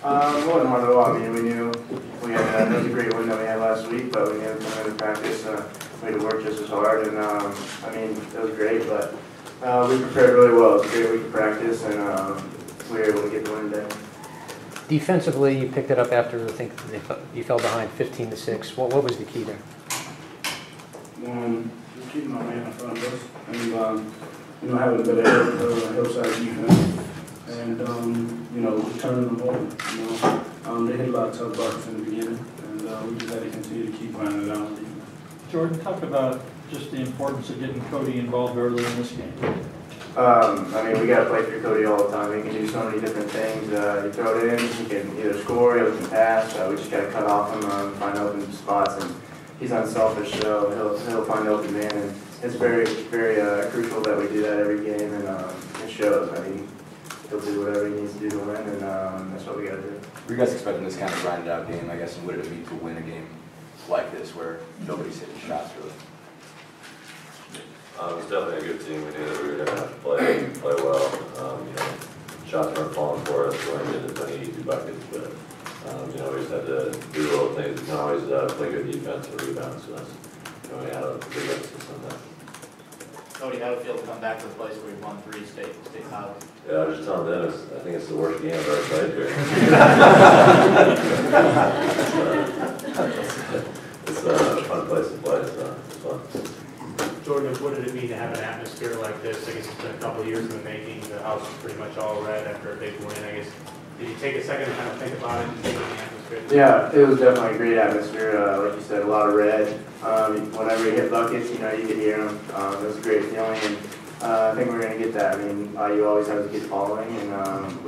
It wasn't hard at all. I mean, we knew we had it was a great win that we had last week, but we knew coming into practice we had to work just as hard. And I mean, it was great, but we prepared really well. It was a great week of practice, and we were able to get the win today. Defensively, you picked it up after I think you fell behind 15-6. What was the key there? Just keeping our man in front of us, and having a better help side defense, and turning them over. They hit a lot of tough buckets in the beginning, and we just had to continue to keep grinding it out on defense. Jordan, talk about just the importance of getting Cody involved early in this game. I mean, we got to play through Cody all the time. He can do so many different things. You throw it in, he can either score, he can pass. We just got to cut off him, find open spots, and he's unselfish, so he'll find open man. And it's very, very crucial that we do that every game, and it shows. I mean, he'll do whatever he needs to do to win, and that's what we got to do. Were you guys expecting this kind of grinded out game, I guess, and what did it mean to win a game like this where nobody's hitting shots really? It was definitely a good team. We knew that we were going to have to play well. Shots weren't falling for us. We weren't getting as many easy buckets, but we just had to do little things. We can always play good defense and rebound. So that's we had a big emphasis on that. Cody, how did it feel to come back to the place where you won 3 state titles? Yeah, I was just telling Dennis, I think it's the worst game I've ever played here. It's a fun place to play, so it's fun. Jordan, what did it mean to have an atmosphere like this? I guess it's been a couple of years in the making. The house is pretty much all red after a big win. I guess, did you take a second to kind of think about it and think of the atmosphere? Yeah, it was definitely a great atmosphere. Like you said, a lot of red. Whenever you hit buckets, you could hear them. It was a great feeling, and I think we're going to get that. I mean, you always have to keep following, and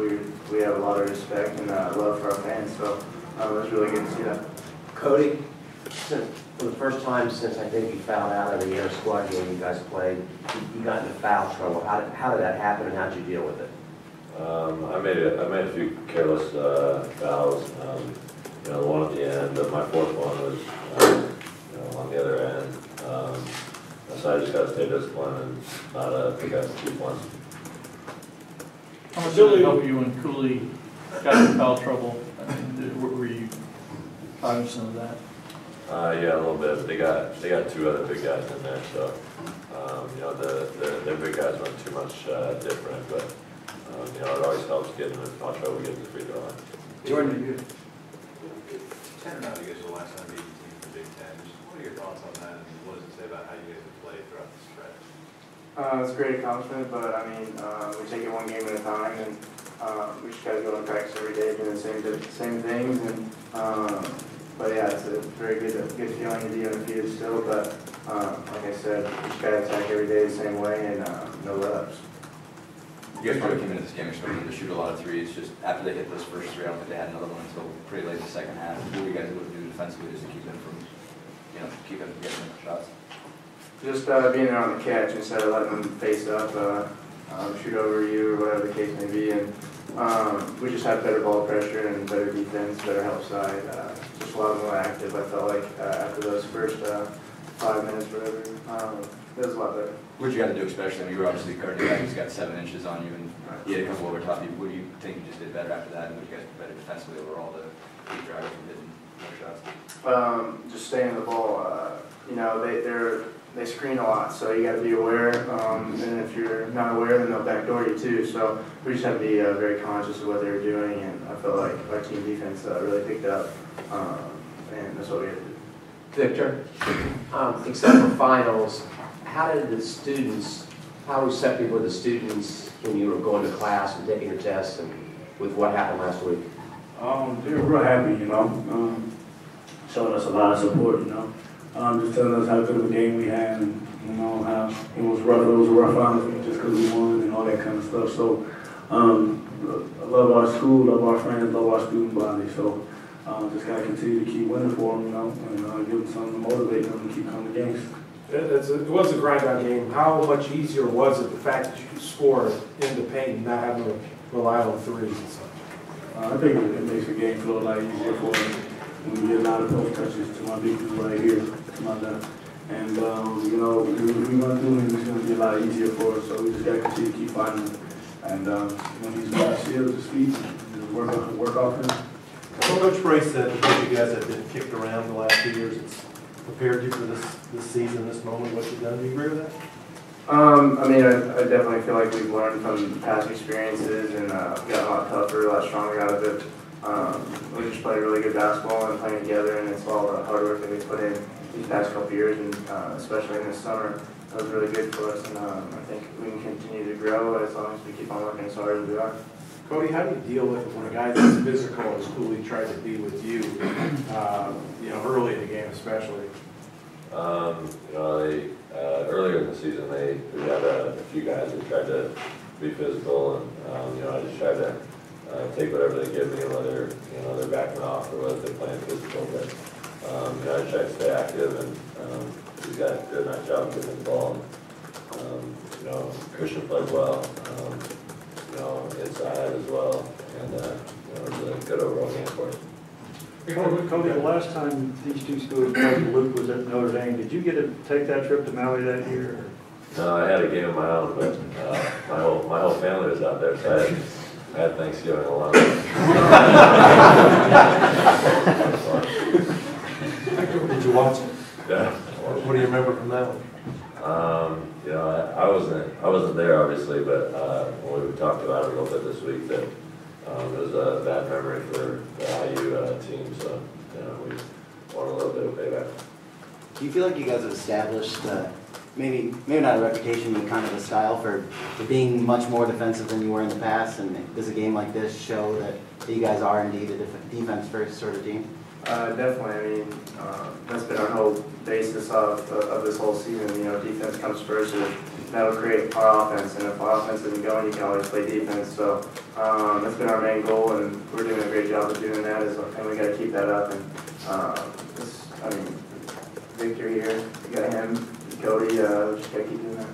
we have a lot of respect and love for our fans, so it was really good to see that. Cody, for the first time since I think you fouled out of the air squad game you guys played, you got into foul trouble. How did that happen, and how did you deal with it? I made a few careless fouls. The one at the end, but my fourth one was on the other end. So I just got to stay disciplined and not pick up cheap ones. How much did it help you when Cooley got in foul trouble? I mean, were you cognizant of that? Yeah, a little bit. They got 2 other big guys in there, so their big guys weren't too much different, but it always helps getting them in foul trouble, getting the free throw line. Jordan, you 10 or 9, you guys were the last time beating team in the Big Ten. What are your thoughts on that, and what does it say about how you guys have played throughout the stretch? It's a great accomplishment, but I mean, we take it one game at a time, and we just got to go and practice every day doing the same things. And but yeah, it's a very good feeling to be undefeated still. But like I said, we just got to attack every day the same way, and no let-ups. You guys probably came into this game expecting them to shoot a lot of threes. Just after they hit those first 3, I don't think they had another one until pretty late in the second half. What were you guys able to do defensively just to keep them from, keep them from getting enough shots? Just being there on the catch instead of letting them face up, shoot over you, or whatever the case may be. And we just had better ball pressure and better defense, better help side. Just a lot more active. I felt like after those first 5 minutes, whatever, it was a lot better. What you got to do, especially when you were obviously guarding guy who's got 7 inches on you, and you had a couple over top you. What do you think you just did better after that, and what you guys did better defensively overall to keep driving from hitting more shots? Just staying in the ball. They screen a lot, so you got to be aware. And if you're not aware, then they'll backdoor you too. So we just have to be very conscious of what they were doing, and I felt like our team defense really picked up, and that's what we had to do. Victor, except for finals, how were receptive with the students when you were going to class and taking your tests, and with what happened last week? They were real happy, showing us a lot of support, just telling us how good of a game we had, and how it was a rough honestly, just because we won and all that kind of stuff. So I love our school, love our friends, love our student body. So just gotta continue to keep winning for them, and give them something to motivate them to keep coming to games. It was a grind-out game. How much easier was it the fact that you could score in the paint and not having to rely on threes and stuff? I think it makes the game feel a lot easier for us when we get a lot of post touches to my big dude right here, to my left. And if we run through him, it's going to be a lot easier for us. So we just got to continue to keep fighting him. And when he's steals his feet, just work off him. Coach Bray said because you guys have been kicked around the last 2 years, it's prepared you for this season, this moment, what you've done. Do you agree with that? I mean, I definitely feel like we've learned from past experiences and got a lot tougher, a lot stronger out of it. We just played really good basketball and playing together, and it's all the hard work that we put in these past couple years, and especially in this summer. That was really good for us, and I think we can continue to grow as long as we keep on working as hard as we are. Cody, how do you deal with when a guy that's physical as Cooley tried to be with you, early in the game especially? Earlier in the season, we had a few guys that tried to be physical, and I just tried to take whatever they give me, whether they're backing off or whether they're playing physical. But I just try to stay active, and these guys did a nice job getting the ball. Christian played well, inside as well, and it was a good overall game for us. Cody, the last time these two schools played, Luke was at Notre Dame. Did you get to take that trip to Maui that year? No, I had a game of my own, but my whole family was out there, so I had Thanksgiving alone. Did you watch it? Yeah. What do you remember from that one? I wasn't there obviously, but when we talked about it a little bit this week, that it was a bad memory for the IU team, so we want a little bit of payback. Do you feel like you guys have established maybe not a reputation, but kind of a style for being much more defensive than you were in the past? And does a game like this show that you guys are indeed a defense first sort of team? Definitely. I mean, that's been our whole basis of this whole season. Defense comes first, and that'll create our offense. And if our offense isn't going, you can always play defense. So that's been our main goal, and we're doing a great job of doing that. And we got to keep that up. And Victor here, we got him, Cody. Just got to keep doing that.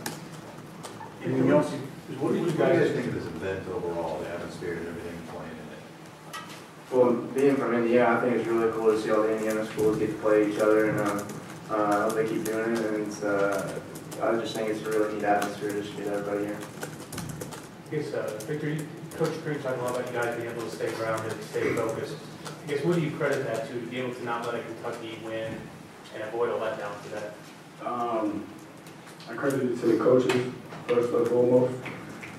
Anything else? What do you guys think of this event overall? The atmosphere and everything playing in it. Well, being from Indiana, I think it's really cool to see all the Indiana schools get to play each other, and I hope they keep doing it. And I just think it's a really neat atmosphere to just get everybody here. I guess, Victor, Coach Cream talked a lot about you guys being able to stay grounded, stay focused. I guess, what do you credit that to be able to not let a Kentucky win and avoid a letdown for that? I credit it to the coaches, first and foremost,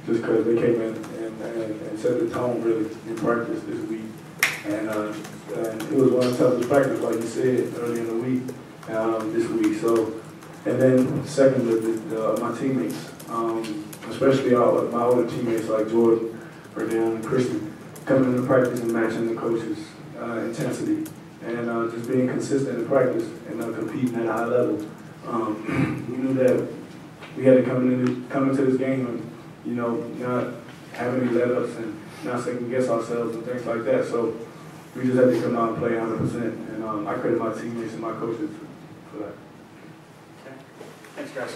just because they came in and set the tone really in practice this week. And it was one of the toughest practice, like you said, early in the week, this week. So, and then second, my teammates, especially my older teammates like Jordan, Verdell, and Christian, coming into practice and matching the coaches' intensity, and just being consistent in practice and competing at a high level. We knew that we had to come into this game and not have any let-ups and not second guess ourselves and things like that. So we just had to come out and play 100%. And I credit my teammates and my coaches for that. Okay. Thanks, guys.